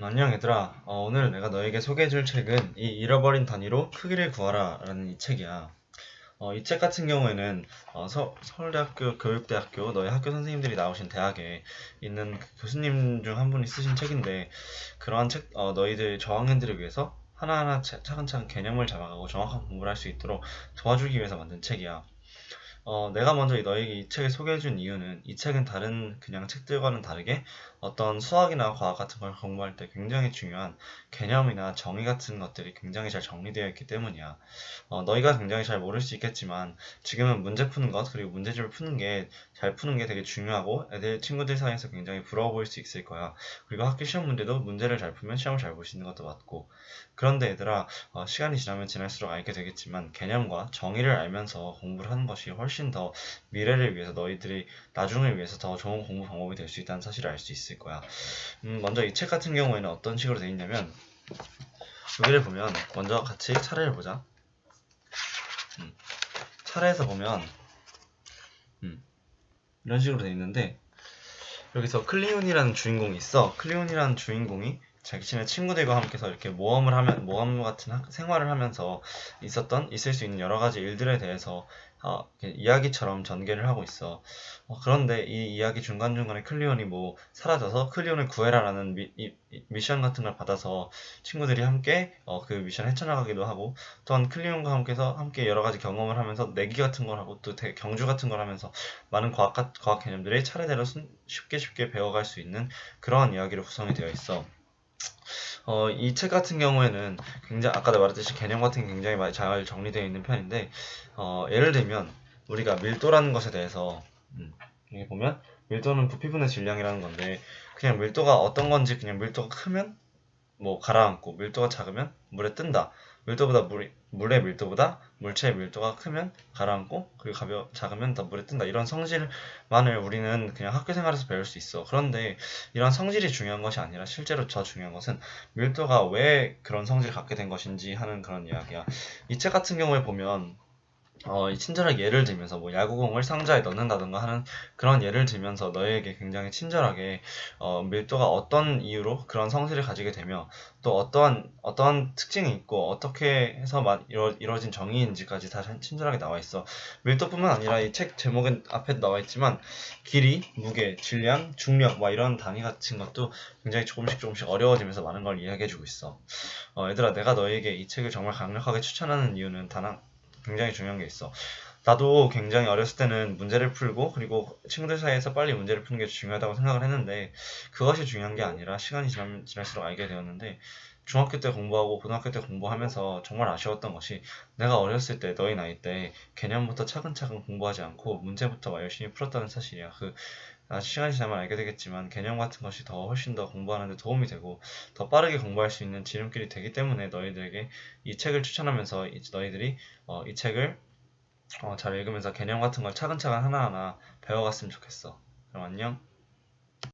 안녕 얘들아. 오늘 내가 너에게 소개해줄 책은 이 잃어버린 단위로 크기를 구하라 라는 이 책이야. 이 책 같은 경우에는 서울대학교 교육대학교 너희 학교 선생님들이 나오신 대학에 있는 그 교수님 중 한 분이 쓰신 책인데, 그러한 책, 너희들 저학년들을 위해서 하나하나 차근차근 개념을 잡아가고 정확한 공부를 할 수 있도록 도와주기 위해서 만든 책이야. 내가 먼저 너에게 이 책을 소개해준 이유는, 이 책은 다른 그냥 책들과는 다르게 어떤 수학이나 과학 같은 걸 공부할 때 굉장히 중요한 개념이나 정의 같은 것들이 굉장히 잘 정리되어 있기 때문이야. 너희가 굉장히 잘 모를 수 있겠지만 지금은 문제 푸는 것, 그리고 문제집을 푸는 게, 잘 푸는 게 되게 중요하고 친구들 사이에서 굉장히 부러워 보일 수 있을 거야. 그리고 학교 시험 문제도 문제를 잘 풀면 시험을 잘 볼 수 있는 것도 맞고. 그런데 얘들아, 시간이 지나면 지날수록 알게 되겠지만 개념과 정의를 알면서 공부를 하는 것이 훨씬 더 미래를 위해서, 너희들이 나중을 위해서 더 좋은 공부 방법이 될 수 있다는 사실을 알 수 있을 거야. 먼저 이 책 같은 경우에는 어떤 식으로 되어 있냐면, 여기를 보면 먼저 같이 차례를 보자. 차례에서 보면 이런 식으로 되어 있는데, 여기서 클리온이라는 주인공이 있어. 클리온이라는 주인공이 자신의 친구들과 함께서 이렇게 모험 같은 생활을 하면서 있을 수 있는 여러 가지 일들에 대해서 이렇게 이야기처럼 전개를 하고 있어. 그런데 이 이야기 중간중간에 클리온이 뭐 사라져서 클리온을 구해라라는 미션 같은 걸 받아서 친구들이 함께 그 미션 헤쳐나가기도 하고, 또한 클리온과 함께 여러 가지 경험을 하면서 내기 같은 걸 하고, 또 경주 같은 걸 하면서 많은 과학 개념들이 차례대로 쉽게 배워갈 수 있는 그러한 이야기로 구성이 되어 있어. 이 책 같은 경우에는 굉장히, 아까 말했듯이 개념 같은 게 굉장히 많이 잘 정리되어 있는 편인데, 예를 들면 우리가 밀도라는 것에 대해서, 여기 보면 밀도는 부피분의 질량이라는 건데, 그냥 밀도가 어떤 건지, 그냥 밀도가 크면 뭐 가라앉고, 밀도가 작으면 물에 뜬다. 물의 밀도보다 물체의 밀도가 크면 가라앉고, 그리고 작으면 더 물에 뜬다. 이런 성질만을 우리는 그냥 학교 생활에서 배울 수 있어. 그런데 이런 성질이 중요한 것이 아니라, 실제로 더 중요한 것은 밀도가 왜 그런 성질을 갖게 된 것인지 하는 그런 이야기야. 이 책 같은 경우에 보면 친절하게 예를 들면서 뭐 야구공을 상자에 넣는다던가 하는 그런 예를 들면서 너에게 굉장히 친절하게 밀도가 어떤 이유로 그런 성질을 가지게 되며, 또 어떠한 특징이 있고 어떻게 해서 이루어진 정의인지까지 다 친절하게 나와 있어. 밀도뿐만 아니라 이 책 제목은 앞에 나와 있지만, 길이, 무게, 질량, 중력, 뭐 이런 단위 같은 것도 굉장히 조금씩 어려워지면서 많은 걸 이야기해주고 있어. 얘들아, 내가 너에게 이 책을 정말 강력하게 추천하는 이유는 굉장히 중요한 게 있어. 나도 굉장히 어렸을 때는 문제를 풀고, 그리고 친구들 사이에서 빨리 문제를 푸는 게 중요하다고 생각을 했는데, 그것이 중요한 게 아니라 시간이 지날수록 알게 되었는데, 중학교 때 공부하고 고등학교 때 공부하면서 정말 아쉬웠던 것이, 내가 어렸을 때, 너희 나이 때 개념부터 차근차근 공부하지 않고 문제부터 열심히 풀었다는 사실이야. 시간이 지나면 알게 되겠지만 개념 같은 것이 훨씬 더 공부하는 데 도움이 되고, 더 빠르게 공부할 수 있는 지름길이 되기 때문에 너희들에게 이 책을 추천하면서, 너희들이 이 책을 잘 읽으면서 개념 같은 걸 차근차근 하나하나 배워갔으면 좋겠어. 그럼 안녕.